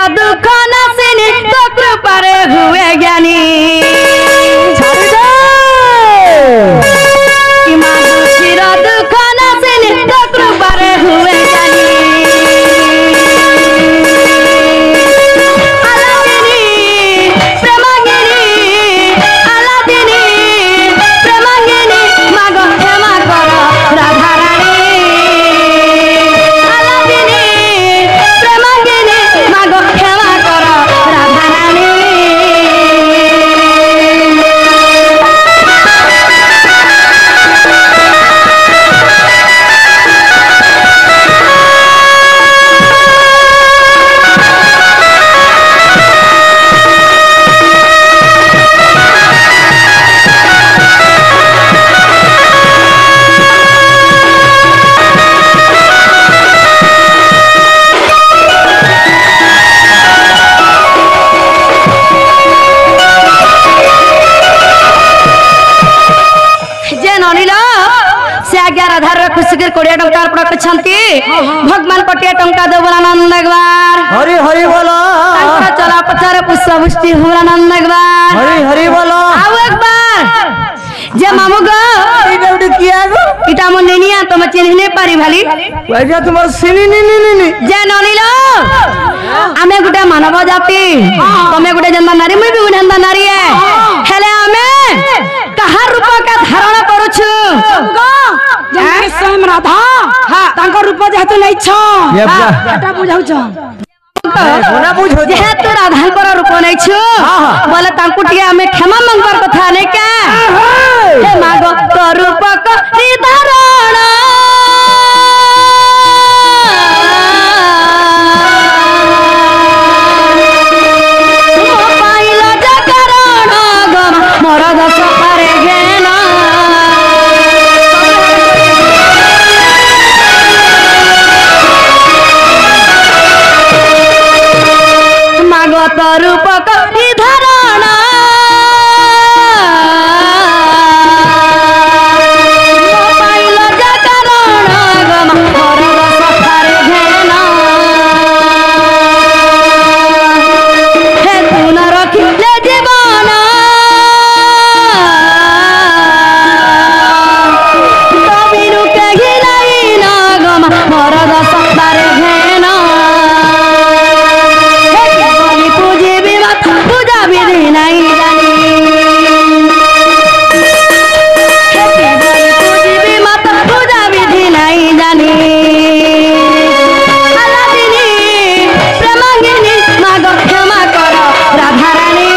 दुख नासिनी तो कृपारे हुए ज्ञानी कि माँ दुखीर दुख नासिनी तो कृपारे हुए ज्ञानी खुशी कोड़े टंका अर्पण करछंती भगवान कोटिया टंका देबला नंद एकबार हरि हरि बोलो चला पथर पुष्पवृष्टि होला नंद एकबार हरि हरि बोलो आओ एक बार जे मामू गो इटा किया गो इटा मन नेनिया तुम चिन्ह नहीं पारी भाली वैसा तुम्हार सिनी नी जे ननिलो आमे गुटे मानव जाति तमे गुटे जन्मा नारी मुई भी गुटे जन्मा नारी है हेले आमे कहा रूप का धारण करूछु स्वयं राधा तांको रूप जेतु नै छ एटा बुझाउ छ कोना बुझो जेतु राधा पर रूप नै छु बोले तांको टिया हमें क्षमा मांगबार कथा नै का हे मागो तो रूप को धारण पाइला जकरण गम मोर दस पारे घेना मागत रूपक धारण पाइल जकरण गम मरद सफारे घेना हे तुन रखिले जीवन तबिनु के घिलाई न गम मरद सफारे घेना पूजा विधि नहीं जानी पूजी मत पूजा विधि नहीं जानी आलादिनी प्रेमांगिनी माग क्षमा कर राधा रानी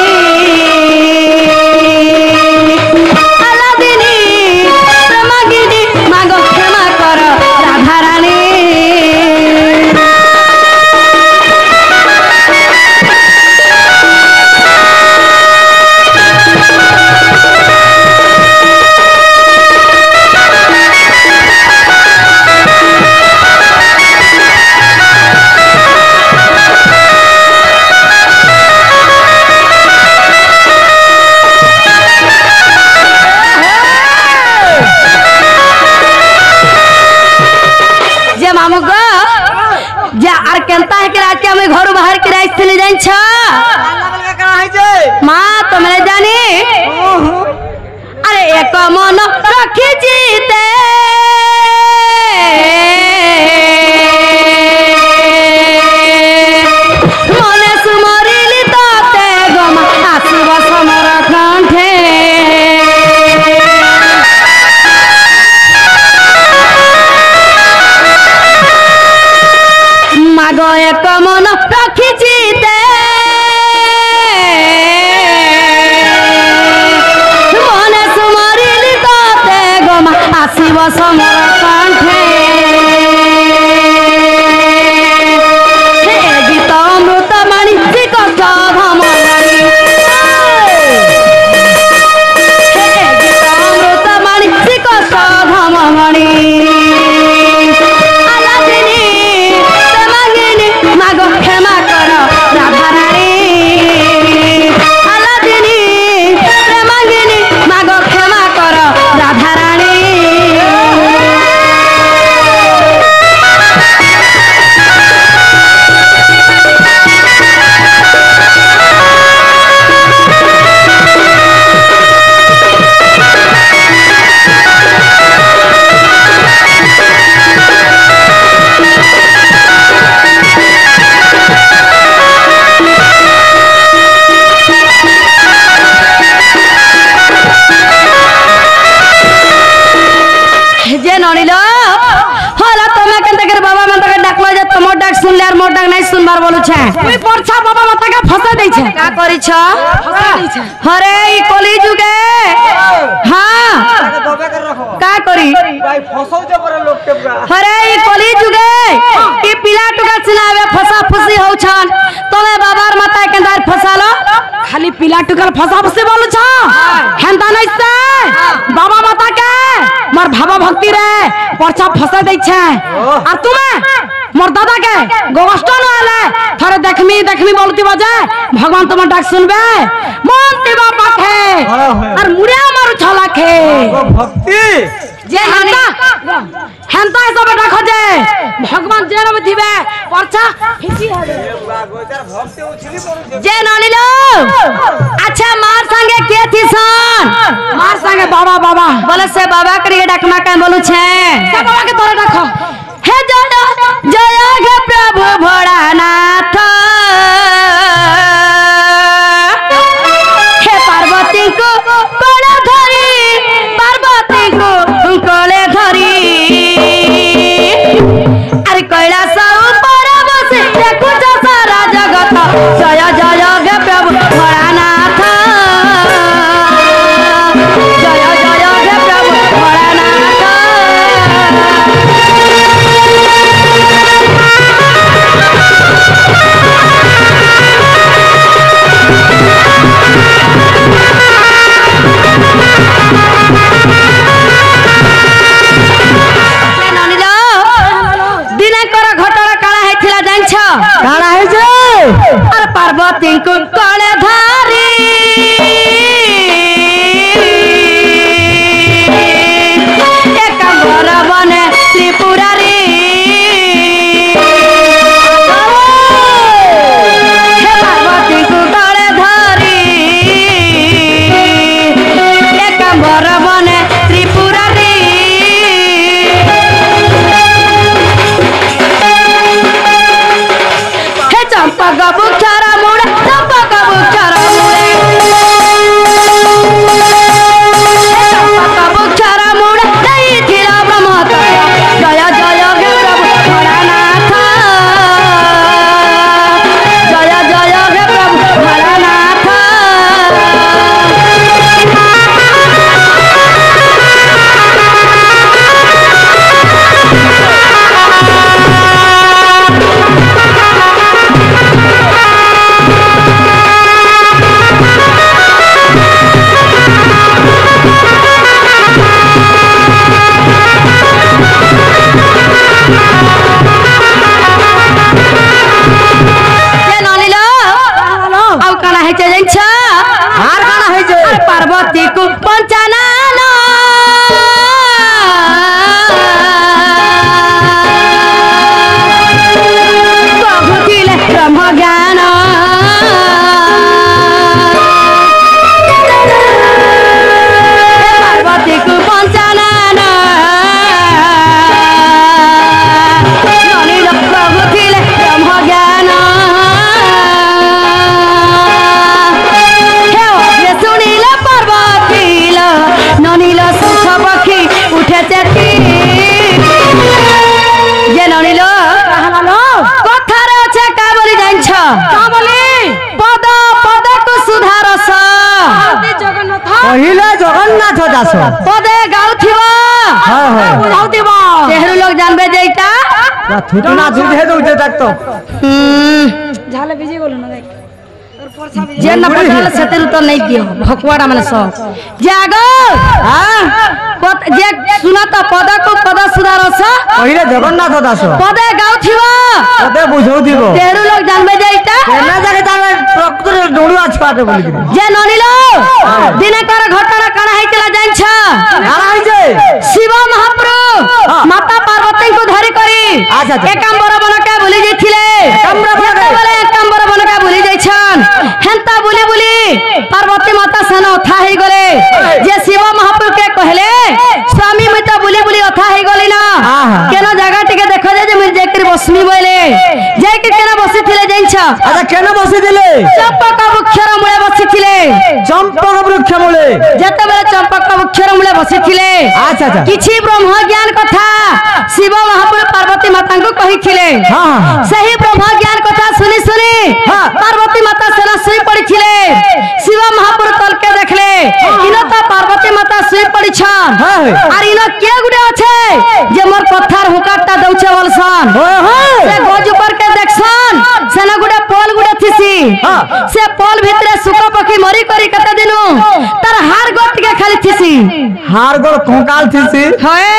आलादिनी प्रेमांगिनी माग क्षमा कर राधा रानी मामू गो जे आर केनता है कि रात के हमें घर बाहर के रात चले जाइन छ मां तुमरे जानी अरे एक मन रखी जीते मने सुमरिली ताते गम आसुब समर कंठे माग एक मन रखी जीते मने सुमरिली ताते गम आसुब समर कंठे हे गीत अमृत मणि कष्ट धमणी हे गीत अमृत मणि कष्ट धमणी माग क्षमा कर राधा रानी आलादिनी प्रेमांगिनी माग क्षमा कर राधा रानी यार मोर डाक नहीं सुनबार बोलू छे তুই পরছা বাবা মাতা के फंसा दै छे का करी छ फंसा दै छे अरे ई कली जुगे हां दबे कर रखो का करी भाई फसौ जे पर लोग के पूरा अरे ई कली जुगे ई पिला टुका सिनावे फसा फुसी हो छन तमे बाबार माता के अंदर फसालो खाली पिला टुकल फंसा फंसे बोलू छ हेंता नहीं से बाबा माता के मोर भावा भक्ति रे परछा फंसा दै छे और तुमे मोर दादा के गोष्ठ न आले थरे देखमी बोलती बजे भगवान तुम डाक सुनबे मन तिबा पाखे और मुड़िया मारू छला खे भक्ति जे हेंता सब डाक जे भगवान जे न दिबे परछा फिसी हेबे भक्ति उछली पड़ू जे नानी लो अच्छा मार संगे के थी सन मार संगे बाबा बाबा बोले से बाबा करिए डाकना का बोलू छे से बाबा के तोरे डाक हे जय जय हे प्रभु भोलानाथ हे पार्वती को कोले धरी पार्वती को कोले धरी अरे कैलाश ऊपर बसे देखु सारा जगत जय जय हे प्रभु भोलानाथ जय जय हे प्रभु भोलानाथ काना है जे और पार्वती को कोले धारी एक बर बने त्रिपुरारी हे पार्वती को कोले धारी एक बर बने त्रिपुरारी चंपा का बुखारा मुड़ा चंपा का बुखारा चंपा का बुखारा मुड़ा नहीं थिला ब्रह्मता जय जय हे प्रभु भोलानाथ जय जय हे प्रभु भोलानाथ पार्वती को पंचाना ब्रह्म ज्ञान पार्वती को पंचाना प्रभु थिले ब्रह्म ज्ञान सुनीला पार्वती ननील सुख पक्षी उठे चेती जे ननील कथार अच्छे का बोली जान्छ का बोली पद पद को सुधारस जगन्नाथ पहिले जगन्नाथ दास पदे गाउथिबो हां हां बुझाउतिबो तेहरु लोग जानबे जेइटा या थुटना दूध है तो उठे तक तो झाले बिजी बोलो ना देख और परछा बिजी जे न पटाल सेतेरु तो नहीं दियो भकुआड़ा माने सब जागो हां जे सुना तो पद को पद सुधारस पहिले जगन्नाथ दास पदे गाउथिबो पदे बुझौ दिबो तेहरु लोग जानबे जेइटा केना जाके तामे प्रकृति डोडुआ छाटे बोली जे ननिलो दिनकर घटना कण हैतिला जान्छ काना है जे शिव महाप्रभु माता पार्वती को धरि करी एकांबर बन के भूली जैथिले एकांबर बन के भूली जैछन हेंता बुली बुली पार्वती माता सन अथा ही गले जे शिव महाप्रभु के कहले स्वामी मैं तो बुली बुली अथा ही गली ना केनो जगह टिके देखो जे मुझे जेकर बसमी बोले जे ଯାଇକି କେନ ବସିଥିଲେ ଜାଣିଛ আচ্ছা কেন বসিছিলে ଚମ୍ପକ ବୃକ୍ଷର ମୂଳେ ବସିଥିଲେ চম্পক বৃক্ষ মূলে ଯେତେବେଳେ ଚମ୍ପକ ବୃକ୍ଷର ମୂଳେ ବସିଥିଲେ আচ্ছা আচ্ছা କିଛି ବ୍ରହ୍ମ ଜ୍ଞାନ କଥା ଶିବ ମହାପୁର ପାର୍ବତୀ ମାତାଙ୍କୁ କହିଥିଲେ হ্যাঁ হ্যাঁ ସେହି ବ୍ରହ୍ମ ଜ୍ଞାନ କଥା ଶୁଣି ଶୁଣି হ্যাঁ। ପାର୍ବତୀ ମାତା ସେନା ଶୋଇ ପଡିଥିଲେ ଶିବ ମହାପୁର ତଲକେ ଦେଖିଲେ ଇନ ତ ପାର୍ବତୀ ମାତା ଶୋଇ ପଡିଛନ୍ হ্যাঁ আর ইন কে গুটে আছে যে মোর কথার হুকারটা দউছে বলছন হ্যাঁ হ্যাঁ সে গজ উপর কে দেখছন সেনা গুটে পোল গুটে থিসি হ্যাঁ। সে পোল ভিতরে সুক পক্ষী মরি করি কত দিনু তার হাড় গোট কে খালি থিসি হাড় গোড় কঙ্কাল থিসি হয়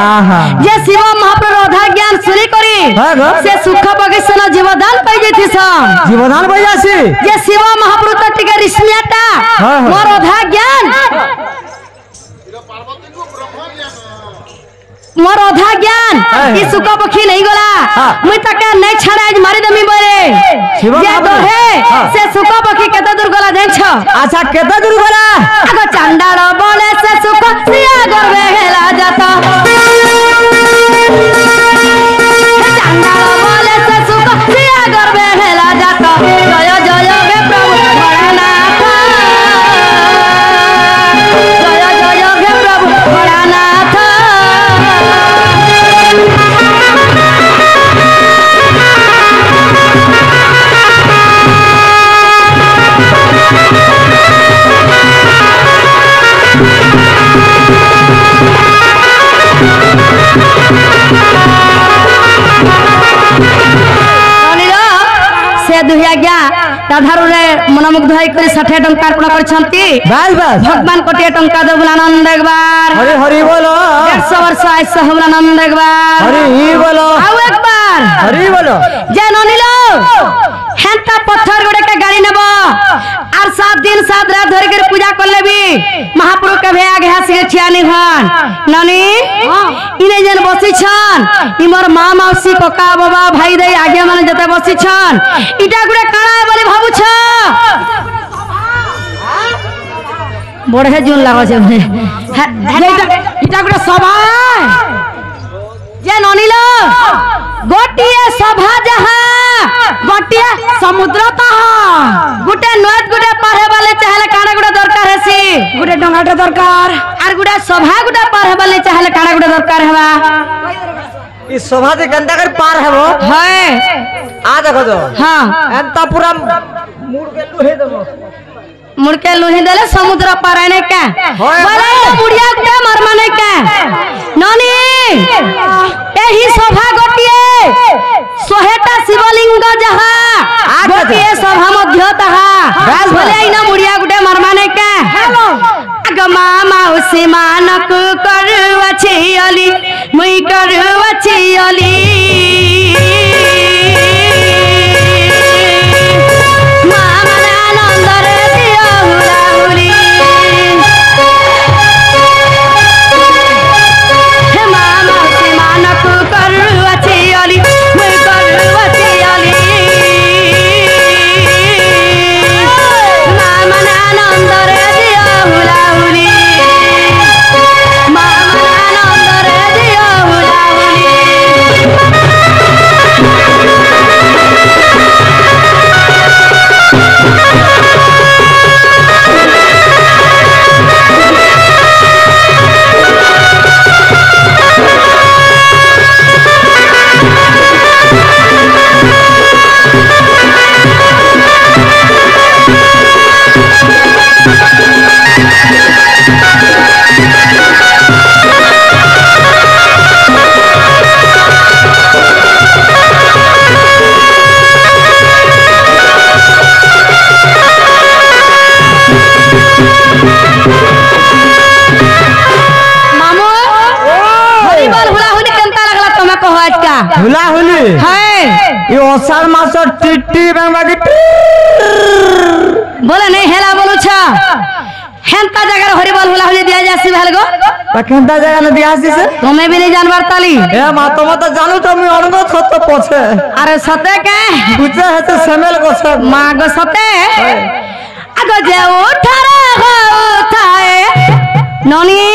আহা যে শিব মহাপ্রভু অধা জ্ঞান শুনি করি হ্যাঁ গো। সে সুখ পক্ষী সেনা জীবদান পাই যাইতিছন জীবদান পাই যাসি যে শিব মহাপ্রভু তো টিকে রিস্মিয়াটা হ্যাঁ, হ্যাঁ। মোর অধা জ্ঞান मोर अधा ज्ञान है। ई सुख पक्षी नहीं गला हाँ। मुई तके नहीं छाड़े आज मारी देमी बोले शिव जे महाप्रभु। तो है हाँ। से सुख पक्षी केते दूर गला जाइछ আচ্ছা কেতে দূর গলা आगो चांडाल बोले से सुख सिया गर्वे हेला जाता चांडाल बोले से सुख सिया गर्वे हेला जाता जय जय हे प्रभु भोलानाथ जय जय हे प्रभु भोलानाथ से दुहिया गया राधारू रे मनमुग्ध होई करी 60 टंका अर्पण करछंती বাস বাস भगवान कोटिया टंका देबुल आनंद एकबार হরি হরি বলো 150 वर्ष आइस हमरा आनंद एकबार হরি বলো आउ एक बार হরি বলো जे ननिलो हेंता पत्थर गोड़े के गाड़ी नेब और 7 दिन 7 रात धर के पूजा कर लेबी महाप्रभु के भे आगे हंस के ठिया नहीं हन ननी इने जन बसी छन इ मोर मां मौसी कोका बाबा भाई दई आगे माने जते बसी छन इटा गुड़े काना बोली भाबु छ बड़े जून लागो छे इटा गुटे सभा जे ननिलो गोटिए सभा जहां गोटिए समुद्र तह गुटे नोट गुटे पारे वाले चाहले काना गुटे दरकार हेसी गुटे डंगाटे दरकार आर गुटे सभा गुटे पारे वाले चाहले काना गुटे दरकार हेबा ই শোভা যে গন্ডা করে পার হবো है আ দেখো তো हां এন্তা পুরা মুড় কে লুহে দেবো मुड़के लुही देले समुद्र पार आने का होय, बोले होय। बुढ़िया गुटे मर माने का ननी एही सभा गोटिए 100टा शिवलिंग जहां गोटिए सभा मध्य तहा बस, बोले इना बुढ़िया गुटे मर माने का आग मामा उसी मानक करवा छियली मुई करवा छियली मामा आनंद रे दिया हुला हुली हे मामा उसी मानक करवा छियली मुई करवा छियली मामा आनंद रे दिया हुला हुली मामा आनंद रे दिया हुला हुली मामू हरिबल हुला हुली केनता लगला तमे कहो आज का হুলা হুলি है ই অষাঢ় মাসর টিটি বাংলাকে बोले नहीं हेला बोलू छ हेंता जगह हरिबल हुला हुली दिया जासी भालगो কেনটা জায়গা না দিয়া আসিছে तुम्हें भी नहीं जानवर ताली এ মা তোমা তো জানো তো আমি অনগ থত পছে अरे सते के বুঝে হেতে সেমেল গছ मागो सते आगो जे उठारे हो उठाए ननी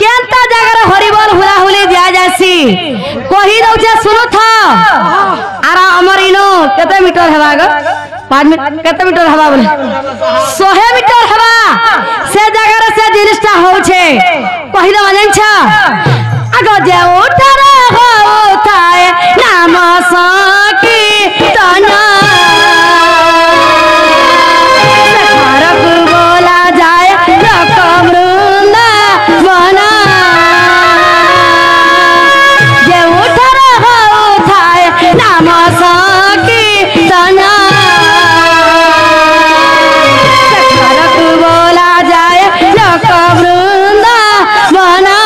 केनता जगह हरिबल हुला हुली दिया जासी कही दउछे सुनु था आरा हमर इनो केते मीटर हेबा ग 5 मीटर केते मीटर हेबा बोले 100 मीटर हेबा से जगह रे से जिनिसटा होछे कही दवा जानिछा आगो जे उठारे हो उठाए नाम सकी तना सरक बोला जाए रकमृंदा बना जे उठारे हो उठाए नाम सकी तना सरक बोला जाए रकमृंदा बना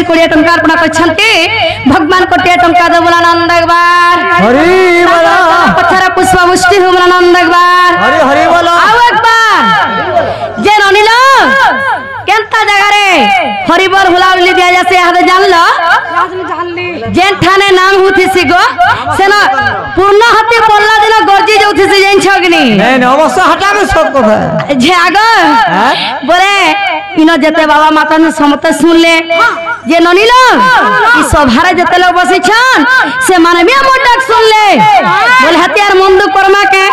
कोड़े टंका अर्पण करछंती भगवान कोटे टंका दबला नंद एकबार हरि बोला पत्थर पुष्प मुष्टि हुमला नंद एकबार हरि हरि बोला आओ एकबार जे ननिल केनता जगह रे हरि बोल हुला हुली दिया जैसे हद जानलो जेन थाने नाम हुथि सिगो सेना पूर्ण हति पल्ला दिन गरजी जउथि से जेन छगनी नहीं नहीं अवश्य हटावे सब কথা जे आगो बोले इनो जते बाबा माता ने समते सुन ले जे ननिल ई सभारे जते लोग बसी छन से माने भी मोर डाक सुन ले बोले हथियार मंदु कर्मा के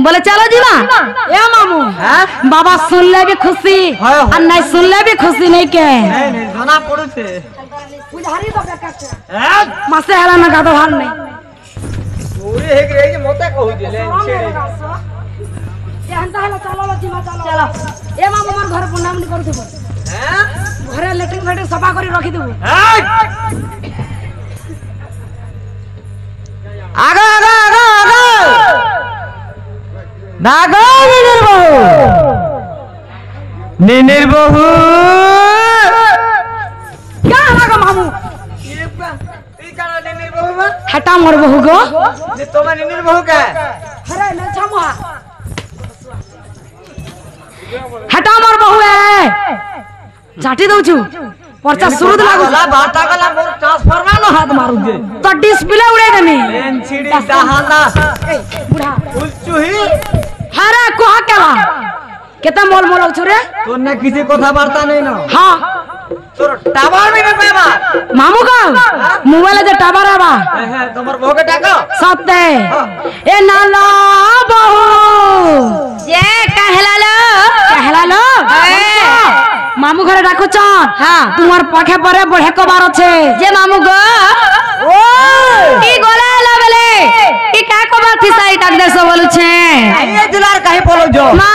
बोले चलो जीवा ए मामू बाबा सुन ले भी खुशी और नहीं सुन ले भी खुशी नहीं के नहीं नहीं जना पड़ू छे पुजारी तो बेकार मासे हला ना गादो हाल नहीं ओरे हेक रे जे मोते कहू दिले छेड़ी ए हंता हला चलो जीवा चलो ए मामू मोर घर पर नाम कर देबो हैं घरे लेटिंग फेटिंग सफा करी रखी देबो आगा आगा आगा आगा नागो निनिर बहू क्या लगा मामू ई काना निनिर बहू बा हटा मोर बहू गो जे तोमा निनिर बहू का अरे न छमुआ हटा मोर बहू है झाटी दउछु परचा सुरुद लागू ला बाटा गला मोर ट्रांसफार्मर न हाथ मारू दे तो डिस्प्ले उड़े देनी लेन छिड़ी दहाना बुढ़ा उलचुही हरे कोहा केला केता मोल मोल होछु रे तोने किसी কথা বার্তা নেই না हां তোর টাওয়ার में पेबा मामू का मोबाइल जे टावर आबा है तोमर बहू के टाका सत्ते ए नाला बहू जे कहला लो मामू घरे डाकु छन हां तुमार पाखे परे बढ़े को बार छे जे मामू गो ओ की गोला लाबले की का को बात साई टाक दे सब बोलु छे ये दुलार काहे पलो जो मां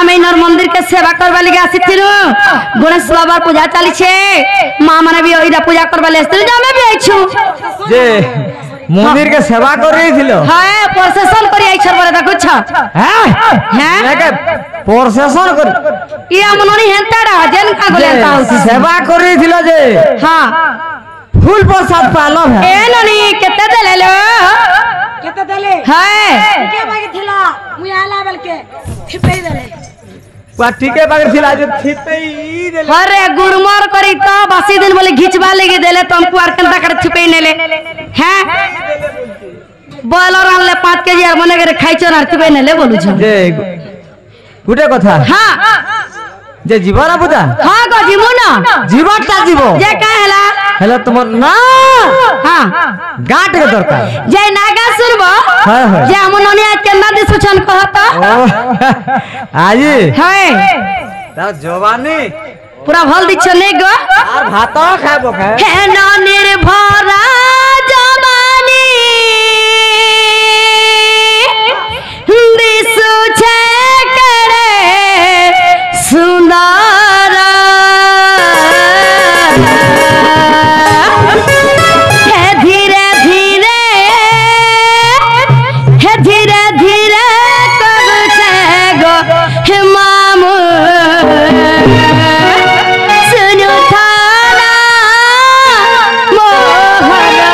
आमे नर मंदिर के সেবা করবা লাগি আসিছিলু গণেশ বাবার পূজা চালিছে মা মানে বি ওইটা পূজা করবা লাগি আসছিল যে আমি বি আইছু যে মন্দির কে সেবা করেছিল হ্যাঁ প্রসেসন করি আইছর বলে দেখুছ হ্যাঁ হ্যাঁ নাকি প্রসেসন করে ই আমননি হেনতাড়া যেন কাগলে তা হইছে সেবা করেছিল যে হ্যাঁ ফুল প্রসাদ পালো এ ননি কেতে দেলে লো কেতে দেলে হ্যাঁ কে বাকি থিলা মুই আলা বেলকে ঠিপেই দেলে ঠিকে বাগের ছিল আজ থিপেই দেলে হরে গুরমর করি তো বাসি দিন বলে ঘিচবা লেগে দেলে তুমকু আর কেনতা করে থুপেই নেলে হ্যাঁ বয়লর আনলে 5 কেজি আর মনে করে খাইছো আর থুপেই নেলে বলুছ যে গুটে কথা হ্যাঁ যে জীবনা পূজা হ্যাঁ গো জিমু না জীবনটা জীব যে কা হেলা হেলে তোমার না হ্যাঁ গাঁটে দরকার যে নাগা সুরব হ্যাঁ হ্যাঁ যে আমন ননি আজ কেন্দা দিছুছন কহত ও আজি হ্যাঁ তার জবানি পুরা ভাল দিছ নে গো আর ভাত খাবো খায় হে ননির ভরা জবানি দিছুছে করে সুন্দর হে ধীরে ধীরে করছে গো হে মামু শুনু থানা মোহরা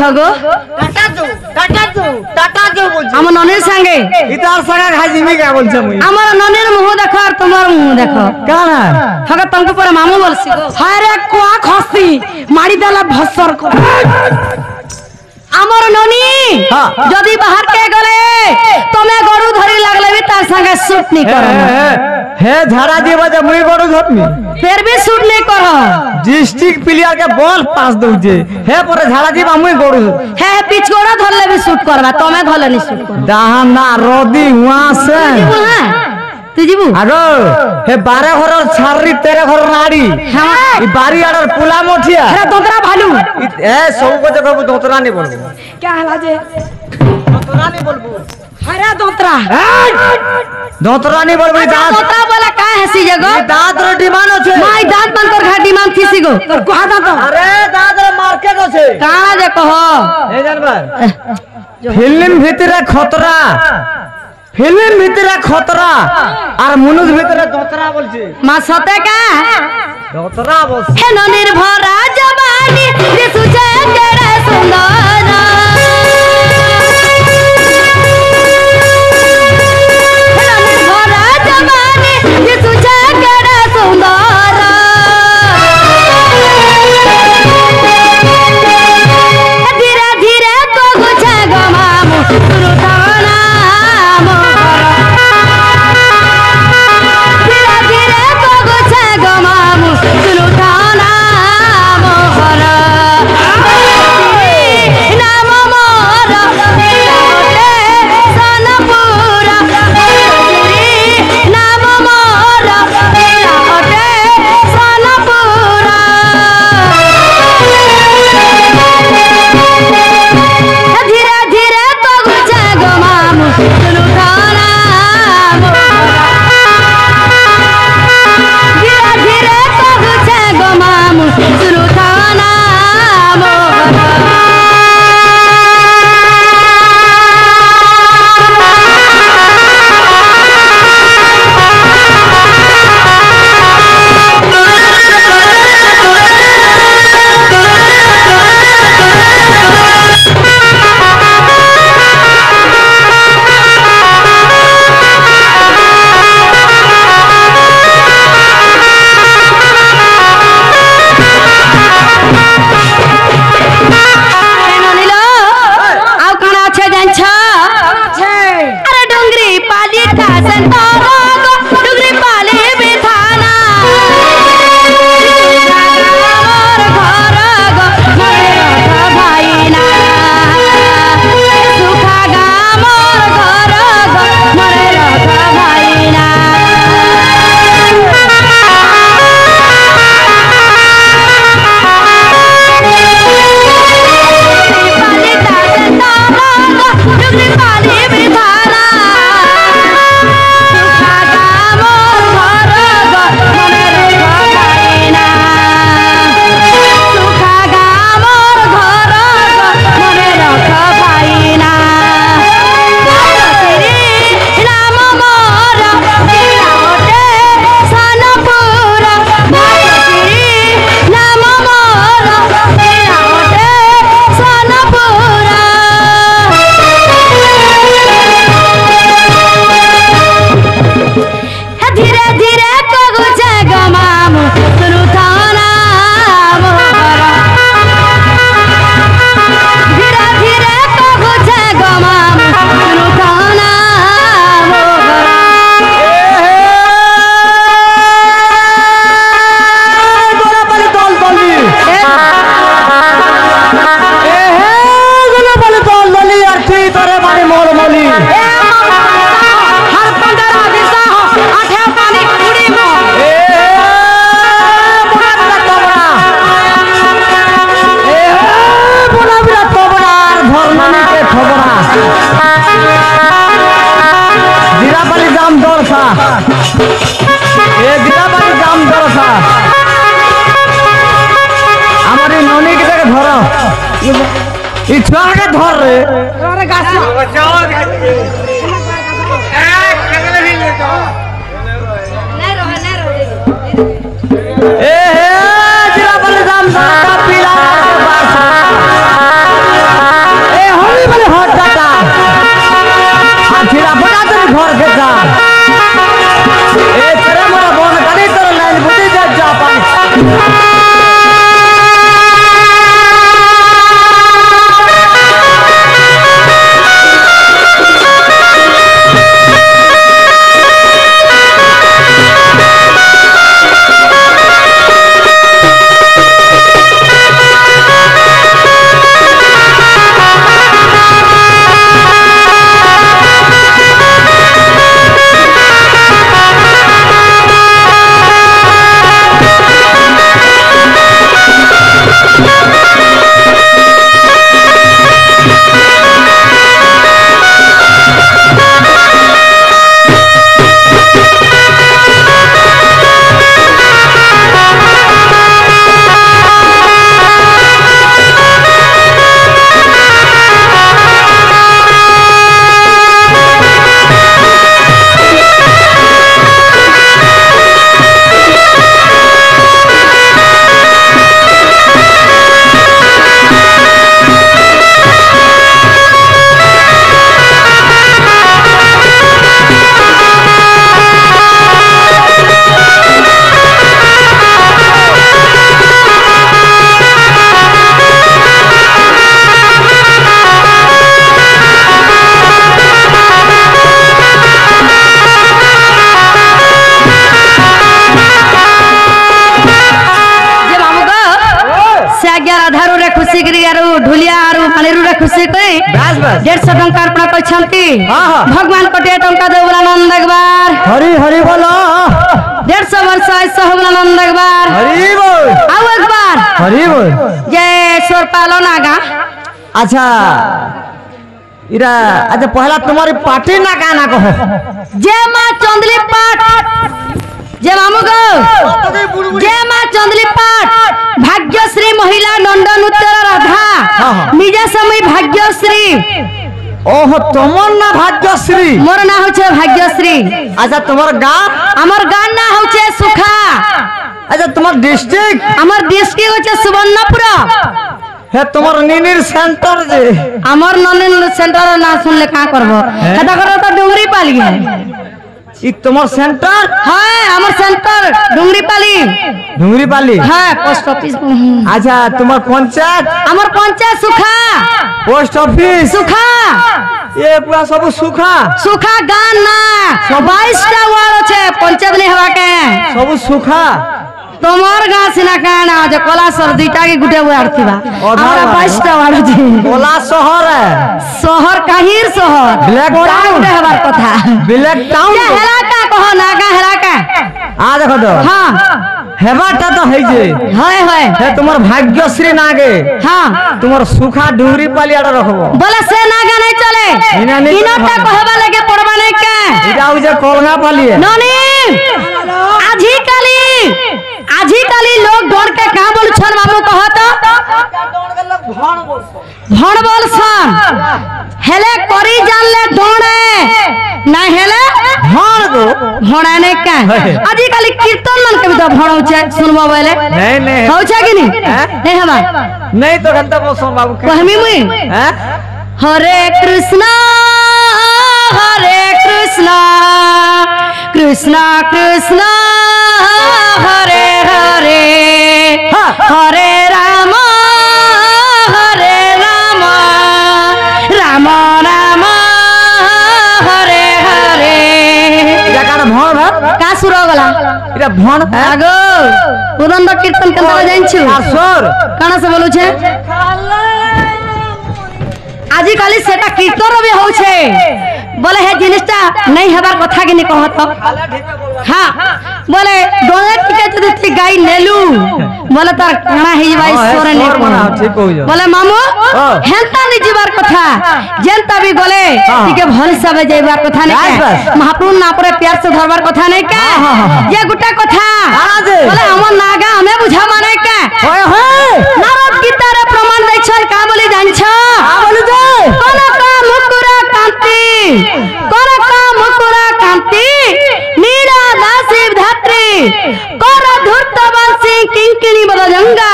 গো আমার ননের সঙ্গে ইতার সঙ্গে খাইছিমি কে বলছ মুই আমার ননের মুহ দেখো আর তোমার মুহ দেখো কানা হগা তোমাকে পরে মামু বলছি গো হায় রে কোয়া খসি মারি দেলা ভসর কর আমার ননি হ্যাঁ। যদি বাহার কে গলে তুমি গরু ধরি লাগলে বি তার সঙ্গে শুট নি করো হে ঝাড়া দিব যে মুই বড় ধরমি ফের বি শুট নি করো ডিস্ট্রিক্ট প্লেয়ার के बॉल पास दउजे हे पर झाड़ा जीवा मुई गोड़ू হ্যাঁ পিছগোড়া ধরলে বি শুট করবা তুমি ধরলে নি শুট করবা दाहना रोदी वहां से হ্যাঁ তুই যাবু आगो हे 12 घर छारी 13 घर नाड़ी হ্যাঁ ई बारी आडर पुला मोठिया रे दोतरा भालू ए सब को जगह दोतरा नहीं बोलबो क्या हला जे दोतरा नहीं बोलबो हाय रे दोतरा दोतरा नहीं बोलबो दांत তোতা বলা কায় হেসি জগো दांत रो डिमांड আছে মাই দাঁত মান তোর ঘাটি মান থিসি গো তোর কোহা দাঁত अरे दांत रो मार्केट আছে কানা যে কহ ए जानबा फिल्म ভিতরে খতরা फिल्म ভিতরে খতরা আর মনুষ ভিতরে দোতরা বলছে মা সতে কা দোতরা বলছে হে ননির ভরা জবানি দিছুছে কেড়ে সুন্দর হে ননির ভরা জবানি দিছুছে কেড়ে সুন্দর ধীরে ধীরে তো গুছে গো মামু শুরু থানা ধীরে ধীরে তো গুছে গো মামু শুরু থানা মোহর নাম মোর ওটে সোনপুর নাম মোর ওটে সোনপুর ধীরে ধীরে তো গুছে গো মামু শুরু থানা ধীরে ধীরে তো গুছে গো মামু শুরু থানা ই ছুয়াকে ধর রে আরে গাছ এ হে জিরা বলে দাম দাটা পিলা এ হলি বলে হট দাটা আর জিরা বলা তোর ঘর কে যা এ তেরা মোরা বন গাড়ি তোর লাইন বুঝে যা যা পানি खुशी कई 150 टंका अर्पण करछंती भगवान कोटे टंका देवला नंद एकबार हरि हरि बोलो 150 वर्ष ऐसा होगला नंद एकबार हरि बोल आओ एक बार हरि बोल जय स्वर पालो नागा अच्छा इरा अच्छा पहला तुम्हारी पार्टी ना गाना कहो जय मां चंदली पाट जय मामू गो जय मां चंदली पाट भाग्यश्री महिला नंदन उत्तर राधा निजा समय भाग्यश्री ओहो तुमर ना भाग्यश्री मोर ना होछे भाग्यश्री अच्छा तुम्हार गांव हमर गांव ना होछे सुखा अच्छा तुम्हार डिस्ट्रिक्ट हमर डिस्ट्रिक्ट होछे सुवर्णपुर है तुम्हार निनिर सेंटर जे हमर ननिन सेंटर ना सुनले का करबो हेता करो तो डुंगरी पाली है ई तुम्हार सेंटर हां हमर सेंटर डुंगरी पाली हां पोस्ट ऑफिस अच्छा तुम्हार पंचायत हमर पंचायत सुखा पोस्ट ऑफिस सुखा ये पूरा सब सुखा सुखा गान ना 22 टा वार्ड छे पंचायत ने हवा के सब सुखा তোমার গাছ না কানা যে কলা সর দুইটা কি গুটে ওয়ার থিবা আমরা 22 টা ওয়ার আছে কলা শহর শহর কাহির শহর ব্ল্যাক টাউন হবার কথা ব্ল্যাক টাউন হেলাকা কহ নাগা হেলাকা आ देखो तो हां हेबाटा तो है जे হয় হয় है तुम्हार भाग्यश्री नागे हां तुम्हार सुखा डुंगरी पालियाडा रखबो बोले से नागा नहीं चले इनटा कहबा लगे पड़बा नहीं के इटा हो जे कोलगा पालिए ननी आजी काली लोग डोन के का बोल छन बाबू कह तो भण बोल सन हेले करी जानले डोणे ना हेले भण दो भणा ने का आजी काली कीर्तन मन के भी तो भणौ छे सुनबो बोले नहीं हो छे कि नहीं हमा नहीं तो गंदा बोसो बाबू के कहमी मुई हैं हरे कृष्णा कृष्णा कृष्णा हरे हरे हरे राम राम राम हरे हरे जाकाना भण भा का सुरो गला इरा भण आगो पुरंदर कीर्तन केनता जानिछु सर काना से बोलु छे आजी काली सेटा कीर्तन भी हो छे बोले हे जिनिसटा नहीं हेबार कथा के नि कहत हां बोले डोले टिके जदी ती गाई नेलु बोले तार काना हे भाई सोरे ने ठीक हो जा बोले मामू हेंता नि जीवार कथा जेंता भी बोले टिके भल सबे जेबार कथा नहीं के महाप्रभु ना परे प्यार से धरबार कथा नहीं के ये गुटा कथा बोले हमर नागा हमें बुझा माने के होय होय नारद गीता रे प्रमाण दै छन का बोली कर धूर्त बंसी किंकिणी बदजंगा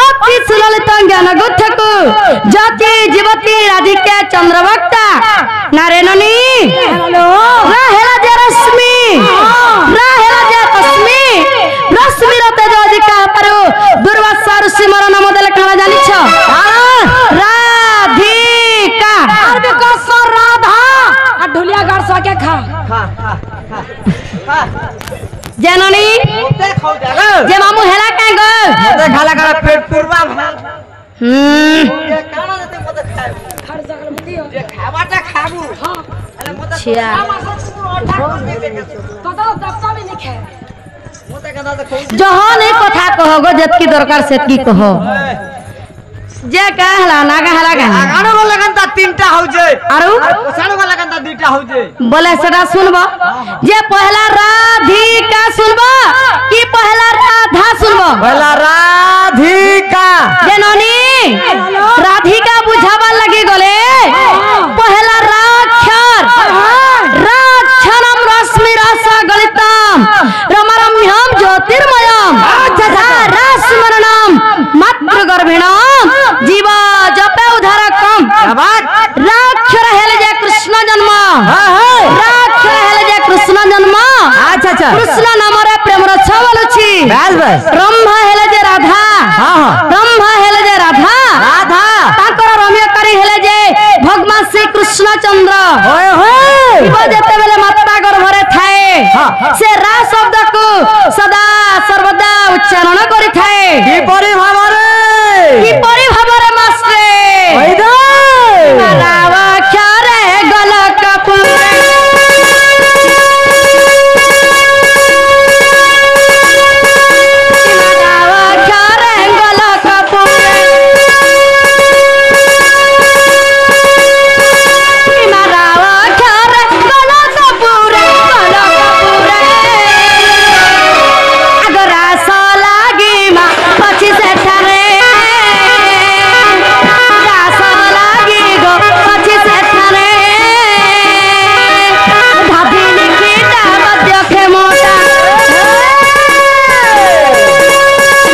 अति सुललित ज्ञान गुथकु ज्योति जीवती राधिका चंद्रभक्ता नारायणी राहेला जे रश्मि राहेला जे तस्मि रश्मि रते जो अधिका परो दुर्वासा ऋषि मोर नाम देले काना जानि छ राधिका राधिका सो राधा आ ढोलिया गाड़ सो के खा जननी ओते खाऊ जा जे मामू हेला काई गो ओते खाला करा पेट पूर्वा भाल जे काना जते मते खाए खड़ सकल मुदियो जे खावाटा खाबू हां अरे मते छिया तो दफ्ता में नहीं खाए मते कदा त खाऊ जहां नहीं कथा कहो गो जतकी दरकार सेतकी कहो जे कहला ना कहला कहला आगानो को लगन ता तीनटा हो जे आरु ओसानो को लगन ता दुटा हो जे बोले सेटा सुनबो जे पहला राधिका सुनबो कि पहला राधा सुनबो पहला राधिका जननी राधिका बुझावा लगी गले पहला राक्षर राक्षरम रश्मि रस गलितम रमरम्यम ज्योतिर्मयम रासमरणम मातृ गर्भिणम जीव जपे उद्धारकम राक्षर हेले जे कृष्ण जन्म राक्षर हेले जे कृष्ण जन्म अच्छा अच्छा कृष्ण नाम रे प्रेम रछ बोलुछि बस बस ब्रह्मा हेले जे राधा ब्रह्मा हेले जे राधा राधा ताकर रम्यकारी हेले जे भगवान श्री कृष्ण चंद्र ओए होए शिव जेते बेले माता गर्भरे थाए से रा शब्द को सदा सर्वदा उच्चारण करि थाए की परि भावरे की परि भावरे मास्tre ओइ दे रावा क्षरे गलक पुरे रावा क्षरे गलक पुरे रावा क्षरे गलक पुरे अगर रास लागी मा पछी से ठरे रास लागी गो पछी से ठरे धाधी लिखीटा मध्य खेमोटा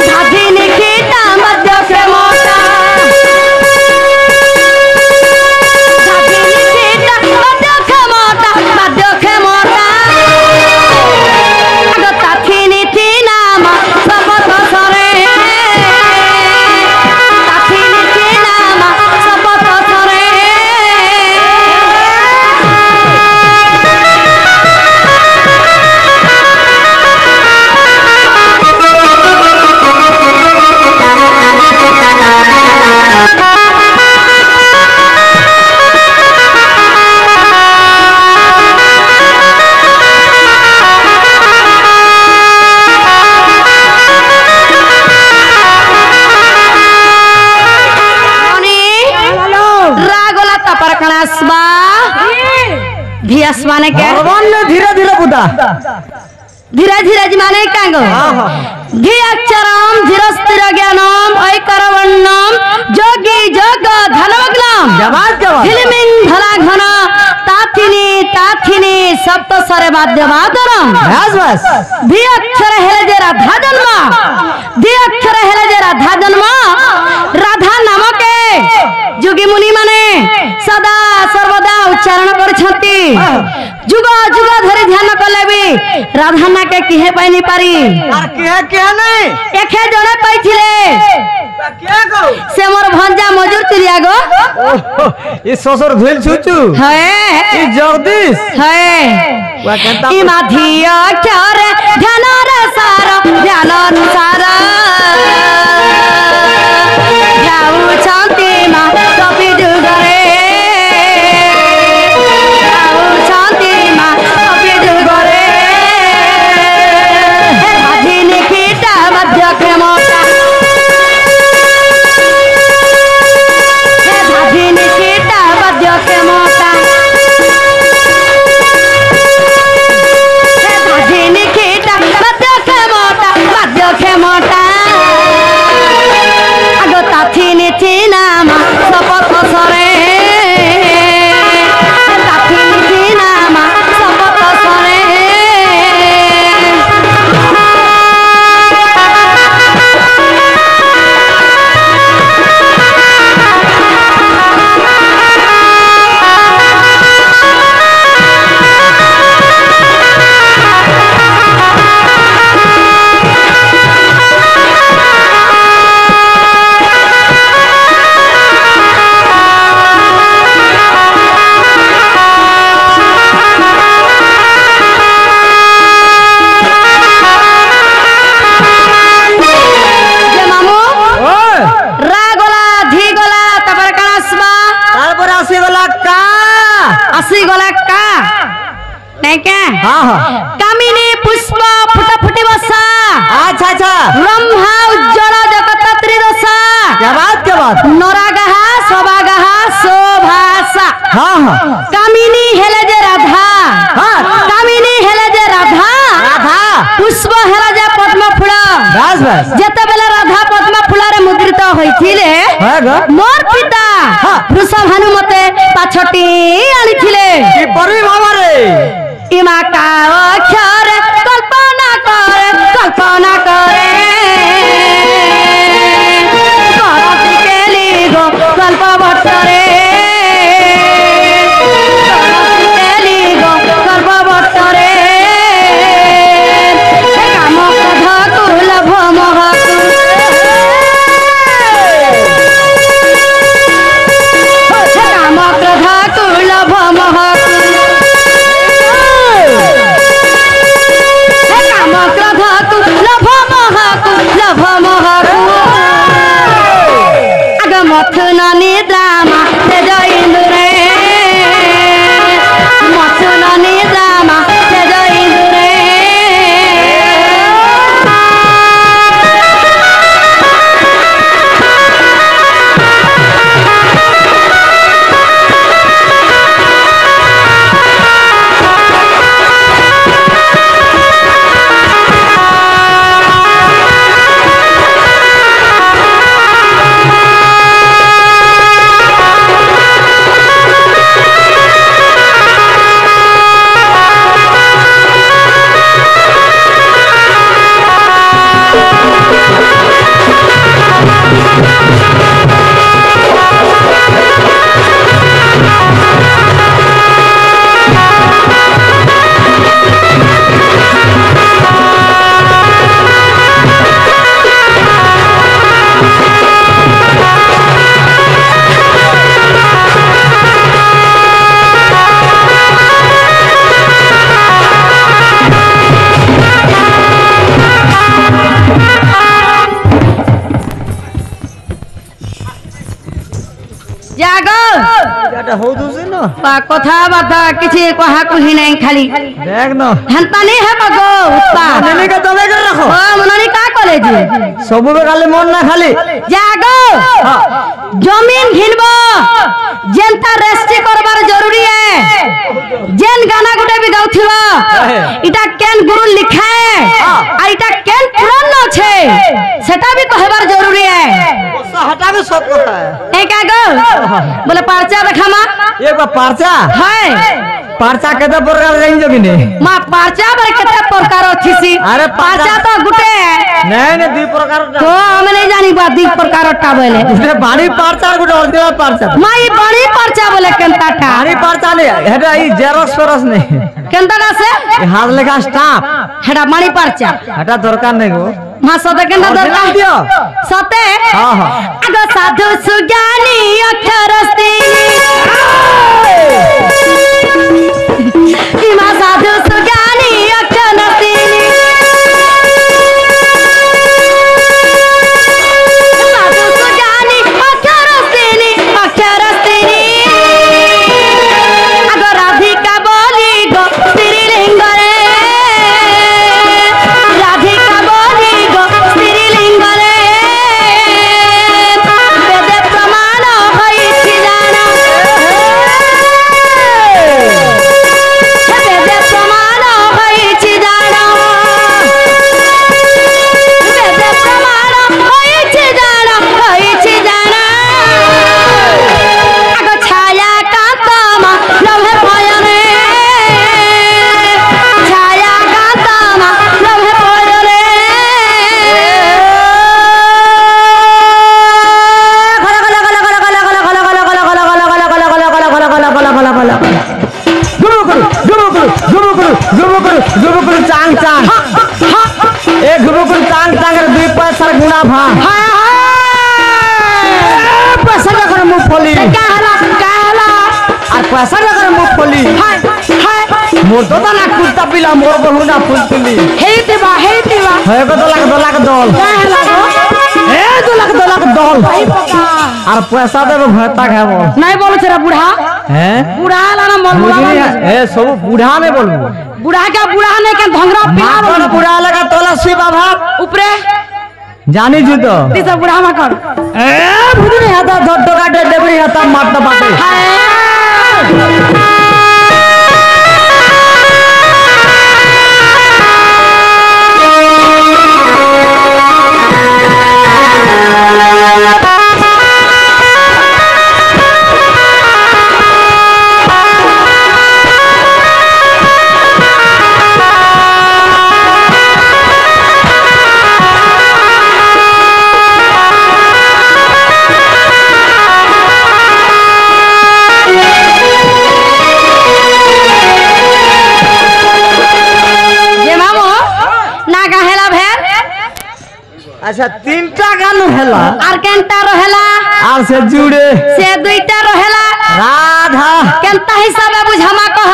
धाधी लिखीटा मध्य खेमोटा धाधी लिखीटा मध्य खेमोटा अगर ताथिनी थी नाम शपथ सरे ताथिनी थी नाम शपथ सरे रागोला तपर कणास्बा धियास माने के भगवान ने धीरे धीरे बुदा धीरे धीरे माने कांगो धी अक्षरम धीरस्थिर ज्ञानम ऐकरवन्नम जोगी जोग धनमग्नम जवाब जवाब हिलमिन धला घन ताथिनी सप्त सरे वाद्य वादनम बस बस धी अक्षर हेले जे राधा जन्म धी अक्षर हेले जे राधा जन्म राधा नामके जोगी मुनि माने सदा सर्वदा उच्चारण करछंती जुग जुग धरि ध्यान कले भी राधा ना के किहे पाइनी पारी यार के नहीं एखे जणे पाइथिले क्या को से मोर भंजा मजूर चिलिया गो ई ससुर धुल छुचू है ई जगदीश है वा केंता ई माधी अक्षर ध्यान रे सारा ध्यान सारा जाऊ शांति मा कपि जुगरे जाऊ शांति मा कपि जुगरे हे माधी निखिता मध्य खेमोटा हे माधी निखिता मध्य खेमोटा हे माधी निखिता मध्य खेमोटा क्या हाँ हाँ कामिनी पुष्प फुटा फुटी बसा अच्छा अच्छा ब्रह्मा उज्ज्वल जगत त्रिदशा क्या बात नरागहा सभागहा शोभासा हाँ हाँ कामिनी हेले जे राधा हाँ कामिनी हेले जे राधा राधा पुष्प हेला जे पद्म फूल बस बस जेते बेले राधा पद्म फूलरे मुद्रित होइथिले है गो मोर पिता वृषभ हनुमते पाछटी आनिथिले की परवी बाबा रे इमा का अक्षर कल्पना करे करती केली गो कल्प बटरे करती केली गो कल्प बटरे काम क्रोध कुलभ मोह काम क्रोध कुलभ मोह काम क्रोध कुलभ मोह आग मथुन निद्रामा तेज इंदुरे मथुन निद्रामा तेज इंदुरे जागो এটা হউ দুছে ন কথা বার্তা কিছু কহা কুহি নাই খালি দেখ ন হেনতা নি হেব গো উত্তা নেনে কে দমে করে রাখো ও মনানি কা করে জি সবুবে খালি মন না খালি जागो जमीन घिनब जेनता रेस्टी करबार जरूरी है जेन गाना गुटे भी गाउथिबा इटा केन गुरु लिखा है आ इटा केन पुराण न छे सेटा भी कहबार जरूरी है हटावे सब কথা ए का गो बोले परचा देखामा एक बार परचा है परचा केते प्रकार जाइन जो किने मा परचा बर केते प्रकार छिसी अरे परचा तो गुटे है नहीं नहीं दुई प्रकार तो हम नहीं जानी बा दुई प्रकार टा बोले गुटे बाड़ी परचा गुटे ओरिजिनल परचा माई बड़ी परचा बोले केनता टा बाड़ी परचा नहीं हेडा ई जेरॉक्स परस नहीं केनता का से हाथ लेखा स्टाम्प हेडा मानी परचा हटा दरकार नहीं गो मा सते केनता दरकार दियो सते हां हां आगो साधु सुज्ञानी अक्षरस्ती इमा साधु सुज्ञानी अक्षरस्ती साधु सुज्ञानी अक्षरस्ती आगो राधिका बोली गो श्रीलिंग रे राधिका बोली गो श्रीलिंग रे वेदे प्रमाण होइछि जाना वेदे प्रमाण होइछि जाना वेदे प्रमाण होइछि जाना आगो छाया कांतमा लभे पयने छाया कांतमा लभे पयने चांग चांग ए गुरुकुल चांग चांग रे दुई पैसा गुना भा पैसा कर मुंगफली कहला और पैसा कर मुंगफली मोर तो ना कुत्ता पिला मोर बहु ना फूल तुली हेतिबा है को दो लाख दल कहला गो ए 2 लाख दल भाई पका और पैसा देबो भत्ता खाबो नहीं बोल छरा बूढ़ा हैं बुढ़ा ला ना मोल बुझनी ए सब बूढ़ा में बोलबो बुढ़ा के बुढ़ा ने के धंगरा पिया मापन बूढ़ा लगा तुलसी बाबा ऊपरे जानी छु तो तीसरा बुढ़ा में कर ए बुझनी हाता धट्टो काटे देबरी हाता मारता बाटे अच्छा तीनटा गानो हेला আর কেনটা রহেলা আর সে জুড়ে সে দুইটা রহেলা রাধা কেনটা হিসাবে বুঝামা কহ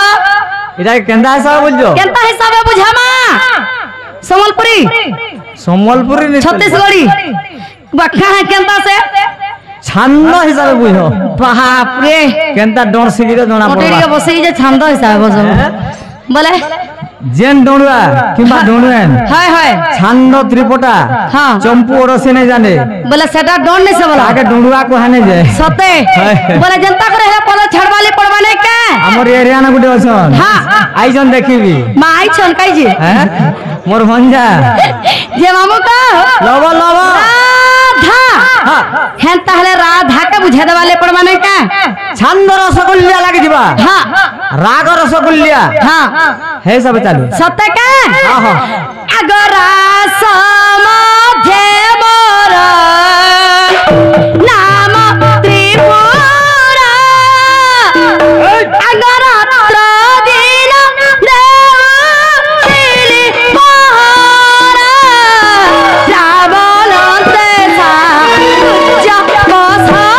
এটা কেন্দা হিসাবে বুঝছো কেনটা হিসাবে বুঝামা সম্বলপুরি সম্বলপুরি নি ছত্তিশগড়ি ব্যাখ্যা है কেনটা সে ছন্দ হিসাবে বুঝো বাপ রে কেনটা ডর সিগিরে জনা মোটেরি পড়বা বসে যে ছন্দ হিসাবে বুঝো বলে জেন ডোড়ুয়া কিংবা ডোড়ুয়েন হয় হয় ছন্দ ত্রিপটা হ্যাঁ চম্পু ওরসে নাই জানে বলে সেটা ডন नहीं से बोला আগে ডোড়ুয়া কো হানে যায় সতে বলে जनता করে হেলা পদ ছাড়বালি পড়বা নাই কে আমার এরিয়া না গুটে অছন হ্যাঁ আইজন দেখিবি মা আইছন কাইজি হ্যাঁ মোর ভঞ্জা যে মামু কা লব লব রাধা হেন তাহলে রাধা কে বুঝে দেবালে পড়বা নাই কে ছন্দ রসগোল্লা লাগি দিবা হ্যাঁ রাগ রসগোল্লা হ্যাঁ হে সব চালু সতে কে হ্যাঁ হ্যাঁ আগরা সমাধে মোর নাম ত্রিপুরা আগরা ত্রদিন দেউলি পহরা রাবণতে সূর্য বসরা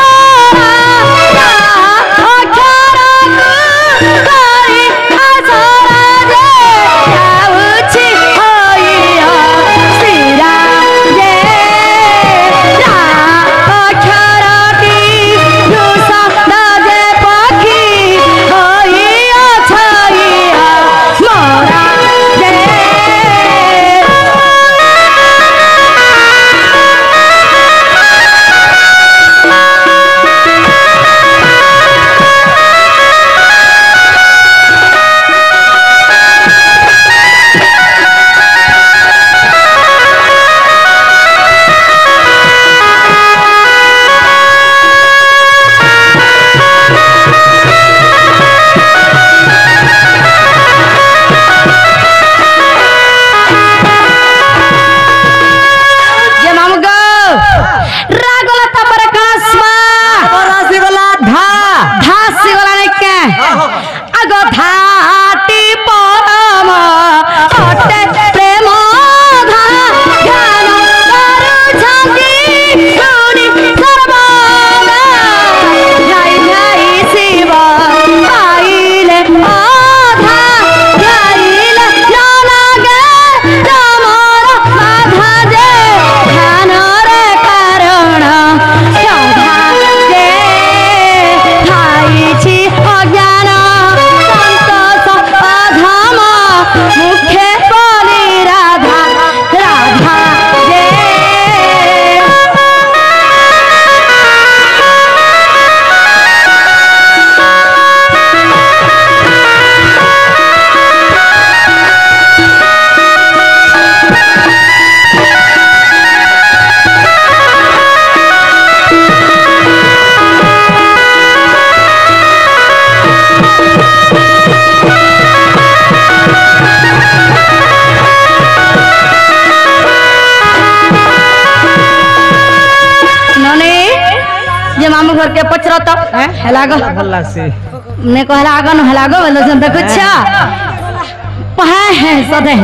অক্ষর করি আসরা দে যাউছি হইয়া শ্রীরা দে অক্ষরটি দুসন্দ যে পাখি হইয়া ছাইয়া মোরা দে যে মামু গো রাগলা তারপরে কাসবা রসগোল্লা ধা ধাসি গলা নাকি আগ ধাটি পরম অটে প্রেম ধা জ্ঞান করুছন্তি শুনি সর্বদা যাই যাই শিব পাইলে অধা যাইলে না লাগে তমর বাধা যে ধ্যানর কারণ সধা যে খাইছি অজ্ঞান সন্তোষ অধম মুখে বলি রাধা রাধা যে नने जे मामू घर के पचरा तब हेलागो ভাল লাগছে ने को हेलागो न हेलागो बोलो जन देखो अच्छा है सदे